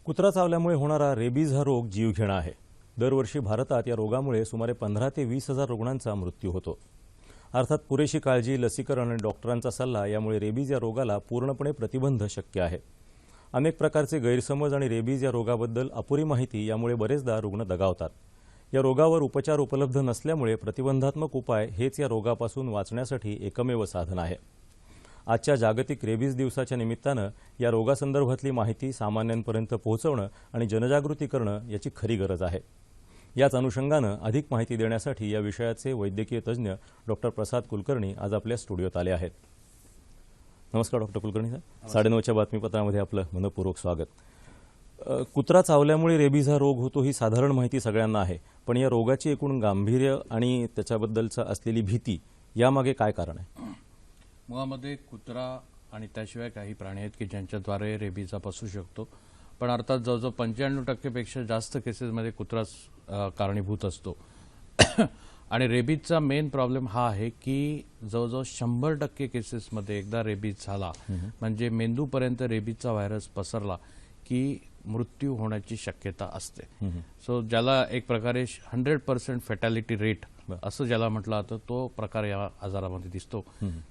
कुत्रा चावल्यामुळे होणारा रेबीज हा रोग जीवघेणा आहे। दरवर्षी भारतात या रोगामुळे सुमारे 15 ते 20 हजार रुग्णांचा मृत्यू होतो। अर्थात पुरेशी काळजी, लसीकरण आणि डॉक्टरांचा सल्ला यामुळे रेबीज या रोगाला पूर्णपणे प्रतिबंध शक्य आहे। अनेक प्रकारचे गैरसमज आणि रेबीज या रोगाबद्दल अपुरी माहिती यामुळे बरेचदा रुग्ण दगावतात। या रोगावर उपचार उपलब्ध नसल्यामुळे प्रतिबंधात्मक उपाय हेच या रोगापासून वाचण्यासाठी एकमेव साधन आहे। आजच्या जागतिक रेबीज दिवसाच्या निमित्तानं या रोगासंदर्भातली माहिती सामान्यांपर्यंत पोहोचवणं आणि जनजागृती करणं याची खरी गरज आहे। याच अनुषंगानं अधिक माहिती देण्यासाठी या विषयाचे वैद्यकीय तज्ज्ञ डॉक्टर प्रसाद कुलकर्णी आज आपल्या स्टुडिओत आले आहेत। नमस्कार डॉक्टर कुलकर्णी साहेब, 9:30च्या बातमीपत्रामध्ये आपलं मनपूर्वक स्वागत। कुत्रा चावल्यामुळे रेबीज हा रोग होतो ही साधारण माहिती सगळ्यांना आहे, पण या रोगाची एकूण गांभीर्य आणि त्याच्याबद्दलचा असलेली भीती यामागे काय कारण आहे? मुळामध्ये कुत्रा आणि त्याशिवाय काही प्राणी आहेत की ज्यांच्याद्वारे रेबीज पसरू शकतो, पण अर्थात जवळजवळ 95% पेक्षा जास्त केसेसमध्ये कुत्राच कारणीभूत असतो। आणि रेबीजचा मेन प्रॉब्लेम हा आहे की जवळजवळ 100% केसेसमध्ये एकदा रेबीज झाला म्हणजे मेंदूपर्यंत रेबीजचा व्हायरस पसरला की मृत्यू होण्याची शक्यता असते। सो ज्याला एक प्रकारे 100% फॅटॅलिटी रेट असं ज्याला म्हटलं जातं तो प्रकार या आजारामध्ये दिसतो।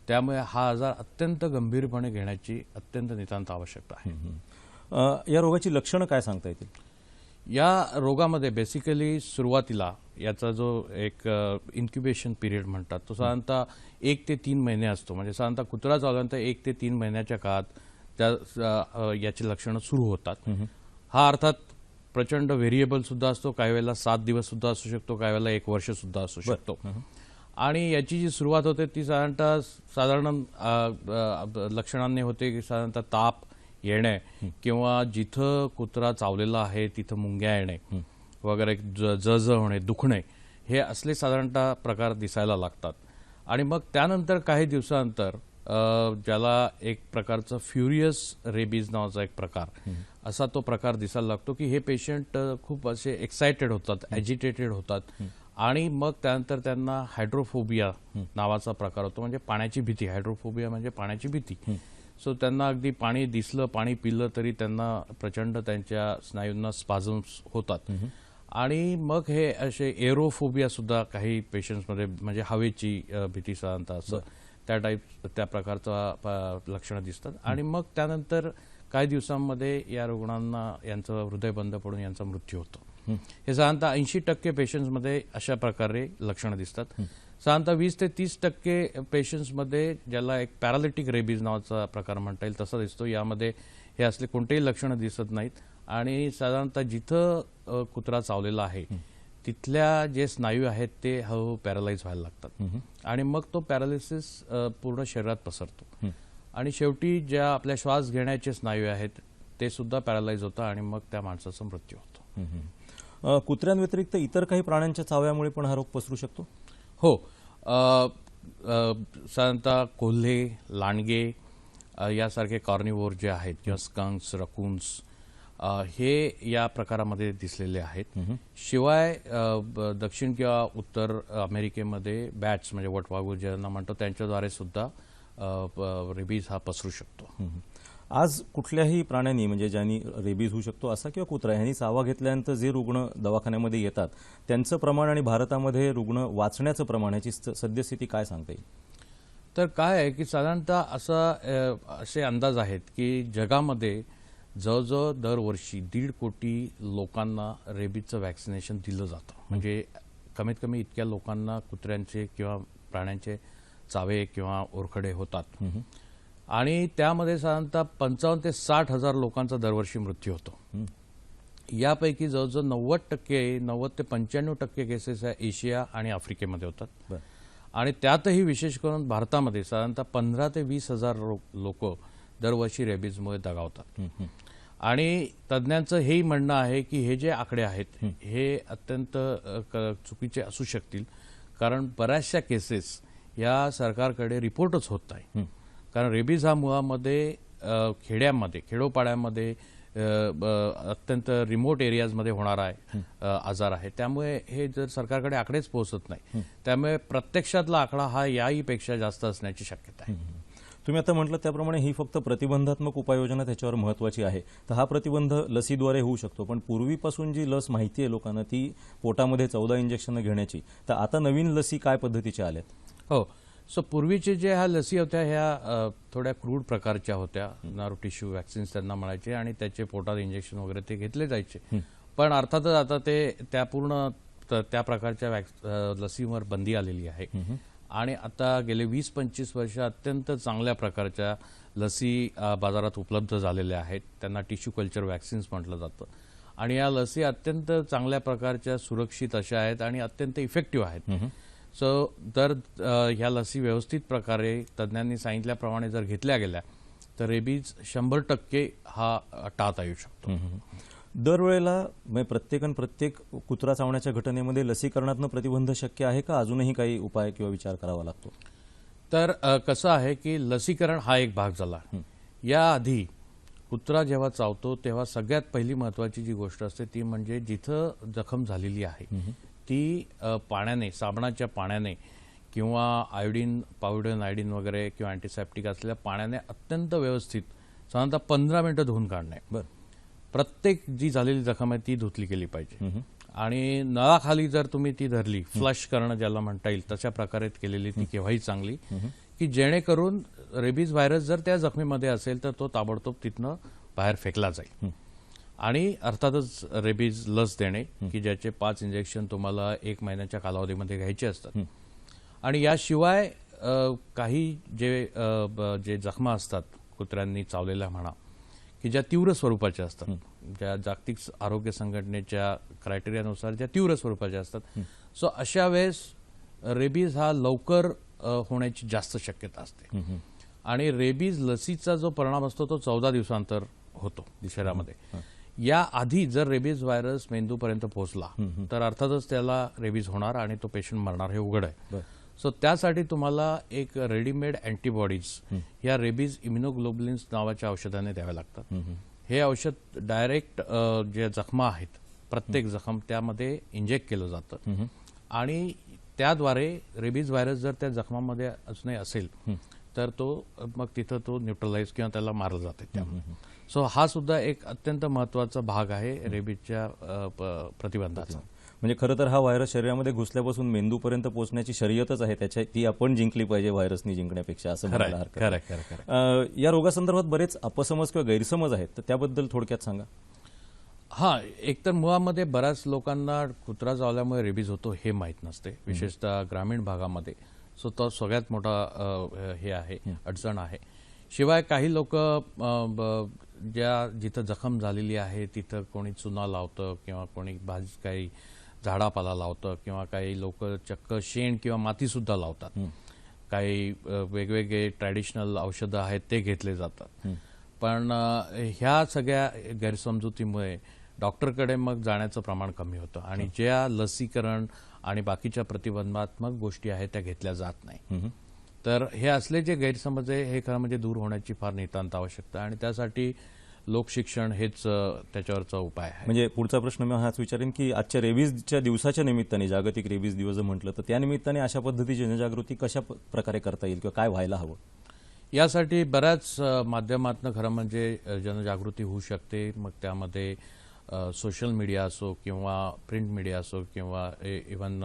त्यामुळे हा आजार अत्यंत गंभीरपणे घेण्याची अत्यंत नितांत आवश्यकता आहे। या रोगाची लक्षणं काय सांगता येतील? या रोगामध्ये बेसिकली सुरुवातीला याचा जो एक इन्क्युबेशन पिरियड म्हणतात तो साधारणतः 1 ते 3 महिने असतो। म्हणजे साधारणतः कुत्रा चावल्यानंतर 1 ते 3 महिन्याच्या काळात त्या याची लक्षणं सुरू होतात। हा अर्थात प्रचंड व्हेरिएबल सुद्धा असतो, काही वेळेला 7 दिवस सुद्धा असू शकतो, काही वेळेला 1 वर्ष सुद्धा असू शकतो। आणि याची जी सुरुवात होते ती साधारण लक्षणांनी होते की साधारणतः ताप येणे किंवा जिथं कुत्रा चावलेला आहे तिथं मुंग्या येणे वगैरे, जळजळ होणे, दुखणे, हे असले साधारणतः प्रकार दिसायला लागतात। आणि मग त्यानंतर काही दिवसानंतर ज्याला एक प्रकारचा फ्युरियस रेबीज नावाचा एक प्रकार असा तो प्रकार दिसायला लागतो की हे पेशंट खूप असे एक्साइटेड होतात, ॲजिटेटेड होतात आणि मग त्यानंतर त्यांना हायड्रोफोबिया नावाचा प्रकार होतो, म्हणजे पाण्याची भीती। हायड्रोफोबिया म्हणजे पाण्याची भीती। सो त्यांना अगदी पाणी दिसलं, पाणी पिलं तरी त्यांना प्रचंड त्यांच्या स्नायूंना स्पाझम्स होतात। आणि मग हे असे एरोफोबिया सुद्धा काही पेशंट्समध्ये, म्हणजे हवेची भीती साधारणतः असं त्या प्रकारचा लक्षणं दिसतात। आणि मग त्यानंतर काही दिवसांमध्ये या रुग्णांना यांचं हृदय बंद पडून यांचा मृत्यू होतो। हे साधारणतः 80% पेशंट्समध्ये अशा प्रकारे लक्षणं दिसतात। साधारणतः 20 ते 30% पेशंट्समध्ये ज्याला एक पॅरालिटिक रेबीज नावाचा प्रकार म्हणता येईल तसा दिसतो। यामध्ये हे असले कोणतेही लक्षणं दिसत नाहीत आणि साधारणतः जिथं कुत्रा चावलेला आहे तिथल्या जे स्नायू आहेत ते हळूहळू पॅरालाइज व्हायला लागतात आणि मग तो पॅरालिसिस पूर्ण शरीरात पसरतो आणि शेवटी ज्या आपल्या श्वास घेण्याचे स्नायू आहेत ते सुद्धा पॅरालाइज होतात आणि मग त्या माणसाचा मृत्यू होतो। कुत्र्यांव्यतिरिक्त इतर काही प्राण्यांच्या चाव्यामुळे पण हा रोग पसरू शकतो? हो, साधारणतः कोल्हे, लांडगे यासारखे कॉर्निवोर जे आहेत किंवा स्कंक्स, रकून्स हे या प्रकारामध्ये दिसलेले आहेत। शिवाय दक्षिण किंवा उत्तर अमेरिकेमध्ये बॅट्स म्हणजे वटवाघूळ ज्यांना म्हणतो त्यांच्याद्वारे सुद्धा रेबीज हा पसरू शकतो। आज कुठल्याही प्राण्यांनी, म्हणजे ज्यांनी रेबीज होऊ शकतो असा किंवा कुत्रा, यांनी चावा घेतल्यानंतर जे रुग्ण दवाखान्यामध्ये येतात त्यांचं प्रमाण आणि भारतामध्ये रुग्ण वाचण्याचं प्रमाण याची सद्यस्थिती काय सांगता येईल? तर काय आहे की साधारणतः असे अंदाज आहेत की जगामध्ये जवळजवळ दरवर्षी 1.5 कोटी लोकांना रेबीजचं वॅक्सिनेशन दिलं जातं। म्हणजे कमीत कमी इतक्या लोकांना कुत्र्यांचे किंवा प्राण्यांचे चावे किंवा ओरखडे होतात आणि त्यामध्ये साधारणतः 55 ते 60 हजार लोकांचा दरवर्षी मृत्यू होतो। यापैकी जवळजवळ 90% ते 95% केसेस ह्या एशिया आणि आफ्रिकेमध्ये होतात आणि त्यातही विशेष करून भारतामध्ये साधारणतः 15 ते 20 हजार लोक दरवर्षी रेबीजमुळे दगावतात। आणि तज्ज्ञांचं हेही म्हणणं आहे की हे जे आकडे आहेत हे अत्यंत चुकीचे असू शकतील, कारण बऱ्याचशा केसेस या सरकारकडे रिपोर्टच होत नाही। कारण रेबीज हा मुळामध्ये खेडोपाड्यामध्ये अत्यंत रिमोट एरियाजमध्ये होणारा आजार आहे। त्यामुळे हे जर सरकारकडे आकडेच पोहोचत नाही, त्यामुळे प्रत्यक्षातला आकडा हा याहीपेक्षा जास्त असण्याची शक्यता आहे। तुम्ही आता म्हटलं त्याप्रमाणे ही फक्त प्रतिबंधात्मक उपाययोजना त्याच्यावर महत्त्वाची आहे. तर हा प्रतिबंध लसीद्वारे होऊ शकतो, पण पूर्वीपासून जी लस माहिती आहे लोकांना ती पोटामध्ये 14 इंजेक्शनं घेण्याची, तर आता नवीन लसी काय पद्धतीच्या आल्यात? हो. सो पूर्वीचे जे ह्या लसी होत्या ह्या थोड्या क्रूड प्रकारच्या होत्या. नर्व टिश्यू वॅक्सिन्स त्यांना म्हणायचे आणि त्याचे पोटात इंजेक्शन वगैरे ते घेतले जायचे. पण अर्थातच आता ते त्या पूर्ण त्या प्रकारच्या लसीवर बंदी आलेली आहे. आणि आता गेले 20-25 वर्ष अत्यंत चांगल्या प्रकारच्या लसी बाजारात उपलब्ध झालेल्या आहेत. त्यांना टिश्यू कल्चर वॅक्सिन्स म्हटलं जातं. आणि या लसी अत्यंत चांगल्या प्रकारच्या सुरक्षित अशा आहेत आणि अत्यंत इफेक्टिव्ह आहेत. सो जर ह्या लसी व्यवस्थित प्रकारे तज्ज्ञांनी सांगितल्याप्रमाणे जर घेतल्या गेल्या तर रेबीज 100% हा टाळता येऊ शकतो. दरवेळेला प्रत्येक कुत्रा चावण्याच्या घटनेमध्ये लसीकरणातनं प्रतिबंध शक्य आहे का अजूनही काही उपाय किंवा विचार करावा लागतो? तर कसं आहे की लसीकरण हा एक भाग झाला. याआधी कुत्रा जेव्हा चावतो तेव्हा सगळ्यात पहिली महत्त्वाची जी गोष्ट असते ती म्हणजे जिथं जखम झालेली आहे ती पाण्याने, साबणाच्या पाण्याने किंवा आयोडीन, पावडर आयोडीन वगैरे किंवा अँटीसेप्टिक असलेल्या पाण्याने अत्यंत व्यवस्थित साधारणतः 15 मिनिटं धुवून काढणे. प्रत्येक जी झालेली जखम आहे ती धुतली गेली पाहिजे. आणि नळाखाली जर तुम्ही ती धरली, फ्लश करणं ज्याला म्हणता येईल तशा प्रकारे केलेली ती केव्हाही चांगली, की जेणेकरून रेबीज व्हायरस जर त्या जखमीमध्ये असेल तर तो ताबडतोब तिथनं बाहेर फेकला जाईल. आणि अर्थातच रेबीज लस देणे की ज्याचे 5 इंजेक्शन तुम्हाला 1 महिन्याच्या कालावधीमध्ये घ्यायचे असतात. आणि याशिवाय काही जे जखमा असतात कुत्र्यांनी चावलेल्या म्हणा की ज्या तीव्र स्वरूपाच्या असतात, ज्या जागतिक आरोग्य संघटनेच्या क्रायटेरियानुसार ज्या तीव्र स्वरूपाच्या असतात, सो अशा वेळेस रेबीज हा लवकर होण्याची जास्त शक्यता असते. आणि रेबीज लसीचा जो परिणाम असतो तो 14 दिवसांतर होतो शरीरामध्ये. या आधी जर रेबीज व्हायरस मेंदूपर्यंत पोहोचला तर अर्थातच त्याला रेबीज होणार आणि तो पेशंट मरणार हे उघड आहे. सो त्यासाठी तुम्हाला एक रेडीमेड अँटीबॉडीज या रेबीज इम्युनोग्लोबुलिन्स नावाच्या औषधाने द्याव्या लागतात. हे औषध डायरेक्ट जे जखमा आहेत प्रत्येक जखम त्यामध्ये इंजेक्ट केलं जातं आणि त्याद्वारे रेबीज व्हायरस जर त्या जखमामध्ये अजूनही असेल तर तो मग तिथं तो न्यूट्रलाइज किंवा त्याला मारलं जाते. त्यामुळे सो हा सुद्धा एक अत्यंत महत्त्वाचा भाग आहे रेबीजच्या प्रतिबंधाचा. म्हणजे खरं तर हा व्हायरस शरीरामध्ये घुसल्यापासून मेंदूपर्यंत पोहोचण्याची शर्यतच आहे, ती आपण जिंकली पाहिजे व्हायरसनी जिंकण्यापेक्षा, असं म्हणायला हरकत नाही. या रोगासंदर्भात बरेच अपसमज किंवा गैरसमज आहेत, तर त्याबद्दल थोडक्यात सांगा. हां, एकतर मुळामध्ये बऱ्याच लोकांना कुत्रा चावल्यामुळे रेबीज होतो हे माहीत नसते, विशेषतः ग्रामीण भागामध्ये. सो तो सगळ्यात मोठा हे आहे, अडचण आहे. शिवाय काही लोक जिथं जखम झालेली आहे तिथं कोणी चुना लावतं किंवा कोणी काही झाडापाला लावतं किंवा काही लोक चक्क शेण किंवा मातीसुद्धा लावतात. काही वेगवेगळे ट्रॅडिशनल औषधं आहेत ते घेतले जातात. पण ह्या सगळ्या गैरसमजुतीमुळे डॉक्टरकडे मग जाण्याचं प्रमाण कमी होतं आणि ज्या लसीकरण आणि बाकीच्या प्रतिबंधात्मक गोष्टी आहेत त्या घेतल्या जात नाही. तर हे असले जे गैरसमज आहे हे खरं म्हणजे दूर होण्याची फार नितांत आवश्यकता आणि त्यासाठी लोकशिक्षण हेच त्याच्यावरचा उपाय आहे. म्हणजे पुढचा प्रश्न मी हाच विचारेन की आजच्या रेबीजच्या दिवसाच्या निमित्ताने, जागतिक रेबीज दिवस म्हटलं तर त्या निमित्ताने अशा पद्धतीची जनजागृती कशा प्रकारे करता येईल किंवा काय व्हायला हवं? यासाठी बऱ्याच माध्यमातून खरं म्हणजे जनजागृती होऊ शकते. मग त्यामध्ये सोशल मीडिया असो किंवा प्रिंट मीडिया असो किंवा इव्हन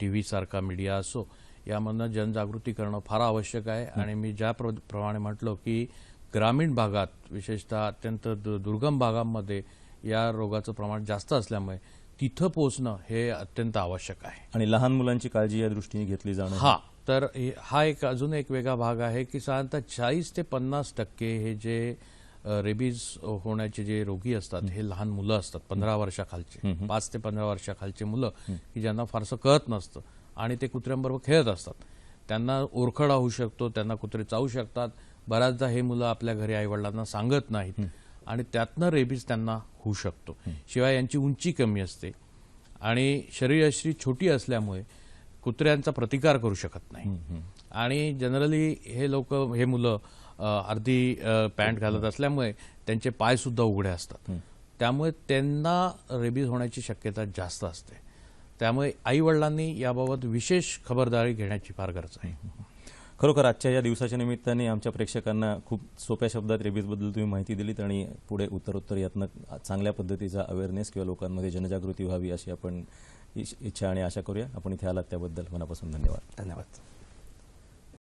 TV सारखा मीडिया असो, यामधनं जनजागृती करणं फार आवश्यक आहे. आणि मी ज्याप्रमाणे म्हटलो की ग्रामीण भागात विशेषतः अत्यंत दुर्गम भागांमध्ये या रोगाचं प्रमाण जास्त असल्यामुळे तिथं पोहोचणं हे अत्यंत आवश्यक आहे. आणि लहान मुलांची काळजी या दृष्टीने घेतली जाणं. हां, तर हा एक अजून एक वेगळा भाग आहे की साधारणतः 40 ते 50% हे जे रेबीज होण्याचे जे रोगी असतात हे लहान मुलं असतात, 15 वर्षाखालचे, 5 ते 15 वर्षाखालचे मुलं की ज्यांना फारसं कळत नसतं आणि ते कुत्र्यांबरोबर खेळत असतात. त्यांना ओरखडा होऊ शकतो, त्यांना कुत्रे चावू शकतात. बऱ्याचदा हे मुलं आपल्या घरी आईवडिलांना सांगत नाहीत आणि त्यातनं रेबीज त्यांना होऊ शकतो. शिवाय यांची उंची कमी असते आणि शरीरयष्टी छोटी असल्यामुळे कुत्र्यांचा प्रतिकार करू शकत नाही. आणि जनरली हे मुलं अर्धी पॅन्ट घालत असल्यामुळे त्यांचे पाय सुद्धा उघडे असतात. त्यामुळे त्यांना रेबीज होण्याची शक्यता जास्त असते. त्यामुळे आई वडिलांनी याबाबत विशेष खबरदारी घेण्याची फार गरज आहे. खरोखर आजच्या या दिवसाच्या निमित्ताने आमच्या प्रेक्षकांना खूप सोप्या शब्दात रेबीजबद्दल तुम्ही माहिती दिलीत आणि पुढे उत्तरोत्तर यातनं चांगल्या पद्धतीचा अवेअरनेस किंवा लोकांमध्ये जनजागृती व्हावी अशी आपण इच्छा आणि आशा करूया. आपण इथे आलात त्याबद्दल मनापासून धन्यवाद. धन्यवाद.